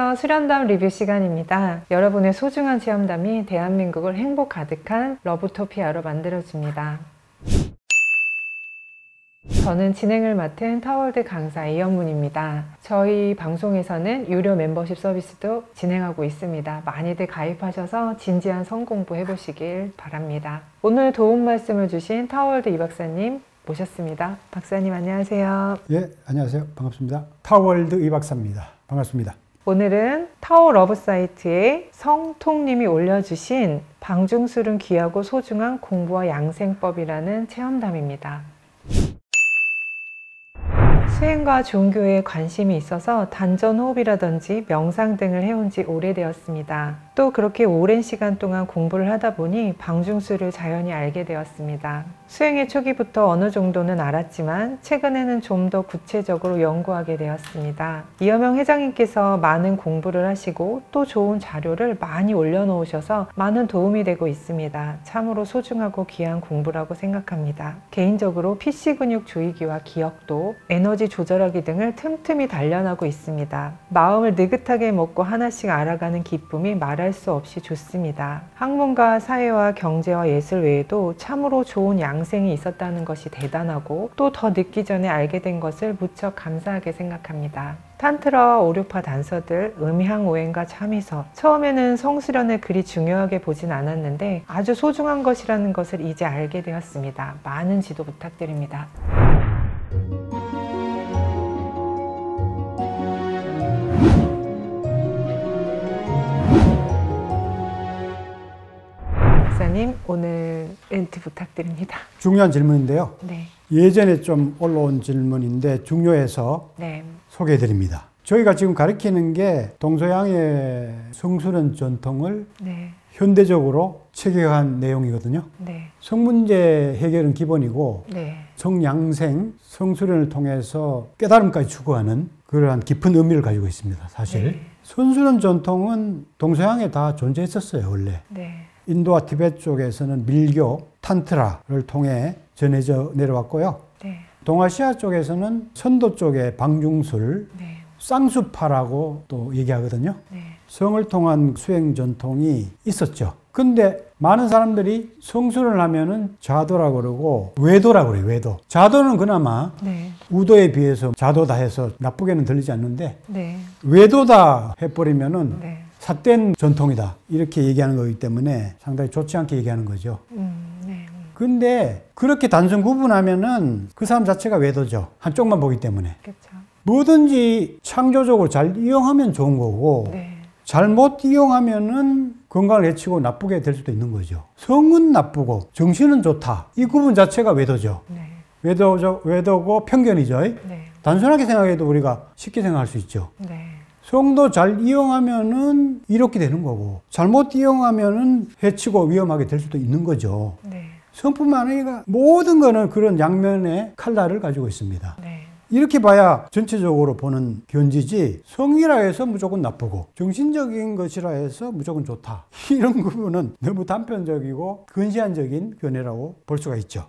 안녕하세요. 수련담 리뷰 시간입니다. 여러분의 소중한 체험담이 대한민국을 행복 가득한 러브토피아로 만들어줍니다. 저는 진행을 맡은 타월드 강사 이현문입니다. 저희 방송에서는 유료 멤버십 서비스도 진행하고 있습니다. 많이들 가입하셔서 진지한 성공부 해보시길 바랍니다. 오늘 도움 말씀을 주신 타월드 이 박사님 모셨습니다. 박사님 안녕하세요. 예, 안녕하세요. 반갑습니다. 타월드 이 박사입니다. 반갑습니다. 오늘은 타워 러브 사이트에 성통님이 올려주신 방중술은 귀하고 소중한 공부와 양생법이라는 체험담입니다. 수행과 종교에 관심이 있어서 단전호흡이라든지 명상 등을 해온 지 오래되었습니다. 또 그렇게 오랜 시간 동안 공부를 하다 보니 방중술을 자연히 알게 되었습니다. 수행의 초기부터 어느 정도는 알았지만 최근에는 좀 더 구체적으로 연구하게 되었습니다. 이여명 회장님께서 많은 공부를 하시고 또 좋은 자료를 많이 올려놓으셔서 많은 도움이 되고 있습니다. 참으로 소중하고 귀한 공부라고 생각합니다. 개인적으로 PC 근육 조이기와 기억도, 에너지 조절하기 등을 틈틈이 단련하고 있습니다. 마음을 느긋하게 먹고 하나씩 알아가는 기쁨이 말할 수 없이 좋습니다. 학문과 사회와 경제와 예술 외에도 참으로 좋은 양생이 있었다는 것이 대단하고 또 더 늦기 전에 알게 된 것을 무척 감사하게 생각합니다. 탄트라와 오류파 단서들, 음향오행과 참이서, 처음에는 성수련을 그리 중요하게 보진 않았는데 아주 소중한 것이라는 것을 이제 알게 되었습니다. 많은 지도 부탁드립니다. 박사님, 오늘 멘트 부탁드립니다. 중요한 질문인데요. 네. 예전에 좀 올라온 질문인데 중요해서 소개해드립니다. 저희가 지금 가르치는 게 동서양의 성수련 전통을 현대적으로 체계한 내용이거든요. 성문제 해결은 기본이고 성양생, 성수련을 통해서 깨달음까지 추구하는 그러한 깊은 의미를 가지고 있습니다. 사실 성수련 전통은 동서양에 다 존재했었어요. 원래. 인도와 티베트 쪽에서는 밀교, 탄트라를 통해 전해져 내려왔고요. 동아시아 쪽에서는 선도 쪽의 방중술, 쌍수파라고 또 얘기하거든요. 성을 통한 수행 전통이 있었죠. 근데 많은 사람들이 성수를 하면은 자도라고 그러고 외도라고 그래요. 외도. 자도는 그나마 우도에 비해서 자도다 해서 나쁘게는 들리지 않는데 외도다 해버리면은 삿된 전통이다 이렇게 얘기하는 거기 때문에 상당히 좋지 않게 얘기하는 거죠. 근데 그렇게 단순 구분하면은 그 사람 자체가 외도죠. 한쪽만 보기 때문에. 뭐든지 창조적으로 잘 이용하면 좋은 거고 잘못 이용하면은 건강을 해치고 나쁘게 될 수도 있는 거죠. 성은 나쁘고 정신은 좋다. 이 구분 자체가 외도죠. 외도고 편견이죠. 단순하게 생각해도 우리가 쉽게 생각할 수 있죠. 성도 잘 이용하면은 이렇게 되는 거고 잘못 이용하면은 해치고 위험하게 될 수도 있는 거죠. 성뿐만 아니라 모든 거는 그런 양면의 칼날을 가지고 있습니다. 이렇게 봐야 전체적으로 보는 견지지 성이라 해서 무조건 나쁘고 정신적인 것이라 해서 무조건 좋다. 이런 부분은 너무 단편적이고 근시안적인 견해라고 볼 수가 있죠.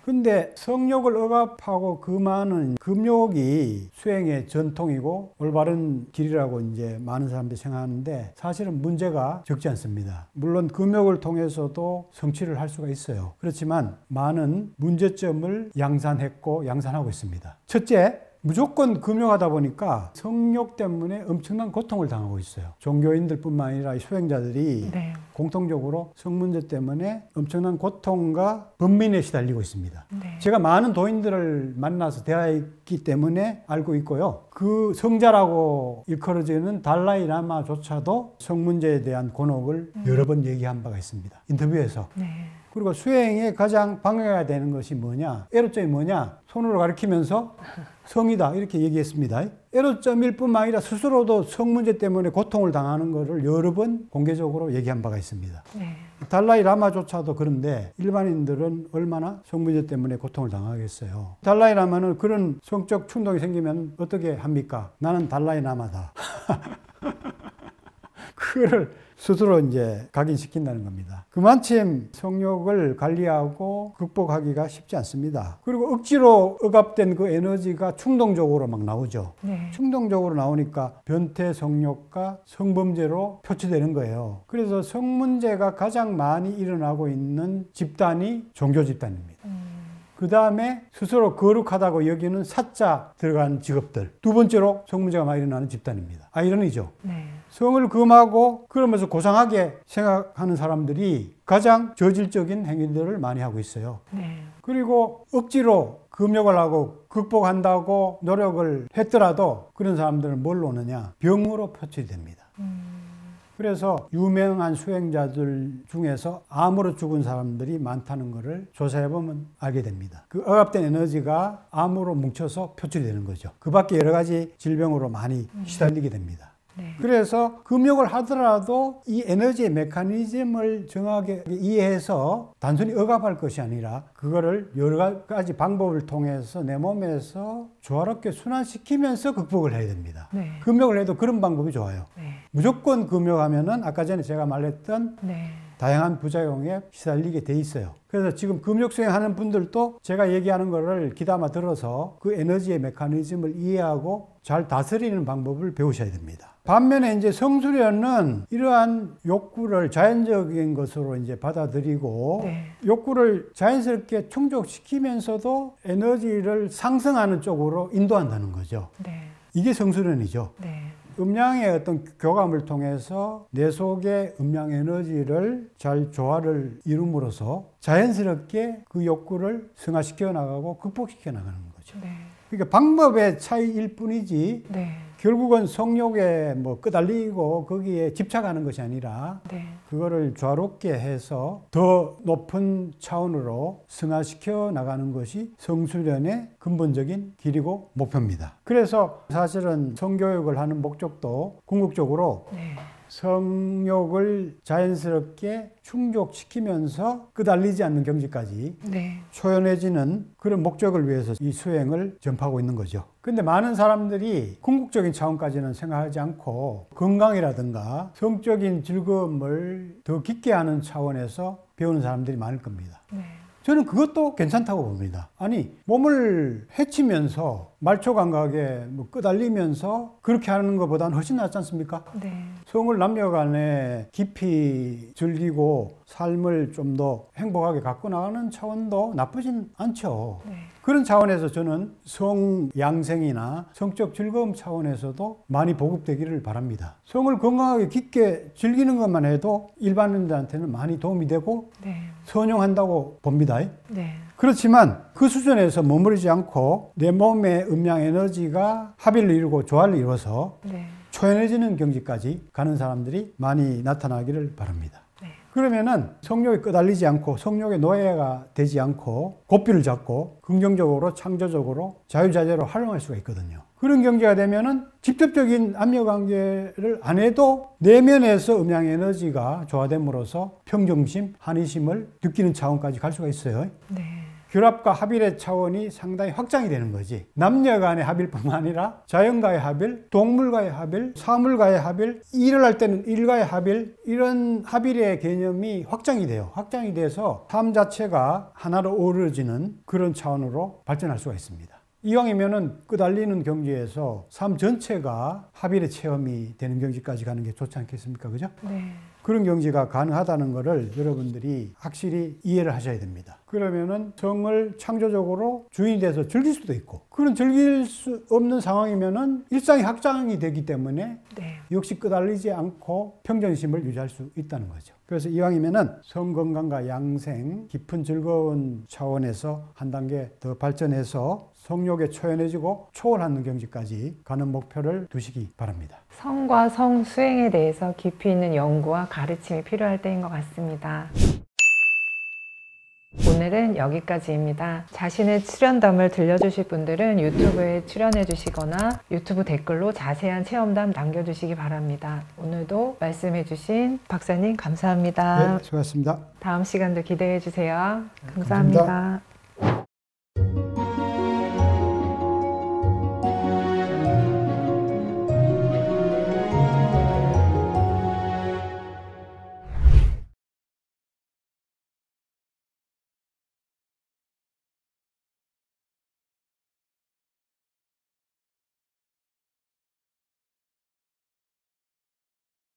근데 성욕을 억압하고 금하는 금욕이 수행의 전통이고 올바른 길이라고 이제 많은 사람들이 생각하는데 사실은 문제가 적지 않습니다. 물론 금욕을 통해서도 성취를 할 수가 있어요. 그렇지만 많은 문제점을 양산했고 양산하고 있습니다. 첫째, 무조건 금욕하다 보니까 성욕 때문에 엄청난 고통을 당하고 있어요. 종교인들뿐만 아니라 수행자들이 공통적으로 성문제 때문에 엄청난 고통과 번민에 시달리고 있습니다. 제가 많은 도인들을 만나서 대화했기 때문에 알고 있고요. 그 성자라고 일컬어지는 달라이 라마조차도 성문제에 대한 곤혹을 여러 번 얘기한 바가 있습니다. 인터뷰에서. 그리고 수행에 가장 방해가 되는 것이 뭐냐? 애로점이 뭐냐? 손으로 가리키면서 성이다 이렇게 얘기했습니다. 애로점일 뿐만 아니라 스스로도 성 문제 때문에 고통을 당하는 것을 여러 번 공개적으로 얘기한 바가 있습니다. 달라이 라마조차도 그런데 일반인들은 얼마나 성 문제 때문에 고통을 당하겠어요. 달라이 라마는 그런 성적 충동이 생기면 어떻게 합니까? 나는 달라이 라마다. 그거를 스스로 이제 각인시킨다는 겁니다. 그만큼 성욕을 관리하고 극복하기가 쉽지 않습니다. 그리고 억지로 억압된 그 에너지가 충동적으로 막 나오죠. 네. 충동적으로 나오니까 변태 성욕과 성범죄로 표출되는 거예요. 그래서 성문제가 가장 많이 일어나고 있는 집단이 종교 집단입니다. 그 다음에 스스로 거룩하다고 여기는 사자 들어간 직업들. 두 번째로 성문제가 많이 일어나는 집단입니다. 아이러니죠. 네. 성을 금하고 그러면서 고상하게 생각하는 사람들이 가장 저질적인 행위들을 많이 하고 있어요. 네. 그리고 억지로 금욕을 하고 극복한다고 노력을 했더라도 그런 사람들은 뭘로 오느냐? 병으로 표출됩니다. 그래서 유명한 수행자들 중에서 암으로 죽은 사람들이 많다는 것을 조사해보면 알게 됩니다. 그 억압된 에너지가 암으로 뭉쳐서 표출이 되는 거죠. 그 밖에 여러 가지 질병으로 많이 시달리게 됩니다. 네. 그래서 금욕을 하더라도 이 에너지의 메커니즘을 정확하게 이해해서 단순히 억압할 것이 아니라 그거를 여러 가지 방법을 통해서 내 몸에서 조화롭게 순환시키면서 극복을 해야 됩니다. 네. 금욕을 해도 그런 방법이 좋아요. 네. 무조건 금욕하면은 아까 전에 제가 말했던 네. 다양한 부작용에 시달리게 돼 있어요. 그래서 지금 금욕 수행하는 분들도 제가 얘기하는 거를 귀담아 들어서 그 에너지의 메커니즘을 이해하고 잘 다스리는 방법을 배우셔야 됩니다. 반면에 이제 성수련은 이러한 욕구를 자연적인 것으로 이제 받아들이고 네. 욕구를 자연스럽게 충족시키면서도 에너지를 상승하는 쪽으로 인도한다는 거죠. 네. 이게 성수련이죠. 네. 음양의 어떤 교감을 통해서 내 속의 음양 에너지를 잘 조화를 이룸으로써 자연스럽게 그 욕구를 승화시켜 나가고 극복시켜 나가는 거죠. 네. 그러니까 방법의 차이일 뿐이지 네. 결국은 성욕에 뭐 끄달리고 거기에 집착하는 것이 아니라 네. 그거를 조화롭게 해서 더 높은 차원으로 승화시켜 나가는 것이 성수련의 근본적인 길이고 목표입니다. 그래서 사실은 성교육을 하는 목적도 궁극적으로 네. 성욕을 자연스럽게 충족시키면서 끄달리지 않는 경지까지 네. 초연해지는 그런 목적을 위해서 이 수행을 전파하고 있는 거죠. 근데 많은 사람들이 궁극적인 차원까지는 생각하지 않고 건강이라든가 성적인 즐거움을 더 깊게 하는 차원에서 배우는 사람들이 많을 겁니다. 네. 저는 그것도 괜찮다고 봅니다. 아니, 몸을 해치면서 말초 감각에 뭐 끄달리면서 그렇게 하는 것보다는 훨씬 낫지 않습니까? 네. 성을 남녀 간에 깊이 즐기고 삶을 좀 더 행복하게 갖고 나가는 차원도 나쁘진 않죠. 네. 그런 차원에서 저는 성 양생이나 성적 즐거움 차원에서도 많이 보급되기를 바랍니다. 성을 건강하게 깊게 즐기는 것만 해도 일반인들한테는 많이 도움이 되고 네. 선용한다고 봅니다. 네. 그렇지만 그 수준에서 머무르지 않고 내 몸의 음양 에너지가 합의를 이루고 조화를 이루어서 네. 초연해지는 경지까지 가는 사람들이 많이 나타나기를 바랍니다. 네. 그러면은 성욕에 끄달리지 않고 성욕의 노예가 되지 않고 고삐를 잡고 긍정적으로 창조적으로 자유자재로 활용할 수가 있거든요. 그런 경지가 되면은 직접적인 압력 관계를 안 해도 내면에서 음양 에너지가 조화됨으로써 평정심, 한의심을 느끼는 차원까지 갈 수가 있어요. 네. 결합과 합일의 차원이 상당히 확장이 되는 거지. 남녀 간의 합일뿐만 아니라 자연과의 합일, 동물과의 합일, 사물과의 합일, 일을 할 때는 일과의 합일, 이런 합일의 개념이 확장이 돼요. 확장이 돼서 삶 자체가 하나로 어우러지는 그런 차원으로 발전할 수가 있습니다. 이왕이면은 끄달리는 경지에서 삶 전체가 합일의 체험이 되는 경지까지 가는 게 좋지 않겠습니까? 그죠? 네. 그런 경지가 가능하다는 것을 여러분들이 확실히 이해를 하셔야 됩니다. 그러면은 성을 창조적으로 주인이 돼서 즐길 수도 있고, 그런 즐길 수 없는 상황이면은 일상이 확장이 되기 때문에 네. 역시 끄달리지 않고 평정심을 유지할 수 있다는 거죠. 그래서 이왕이면은 성 건강과 양생, 깊은 즐거운 차원에서 한 단계 더 발전해서 성욕에 초연해지고 초월하는 경지까지 가는 목표를 두시기 바랍니다. 성과 성 수행에 대해서 깊이 있는 연구와 가르침이 필요할 때인 것 같습니다. 오늘은 여기까지입니다. 자신의 출연담을 들려주실 분들은 유튜브에 출연해 주시거나 유튜브 댓글로 자세한 체험담 남겨주시기 바랍니다. 오늘도 말씀해 주신 박사님 감사합니다. 네, 수고하셨습니다. 다음 시간도 기대해 주세요. 감사합니다.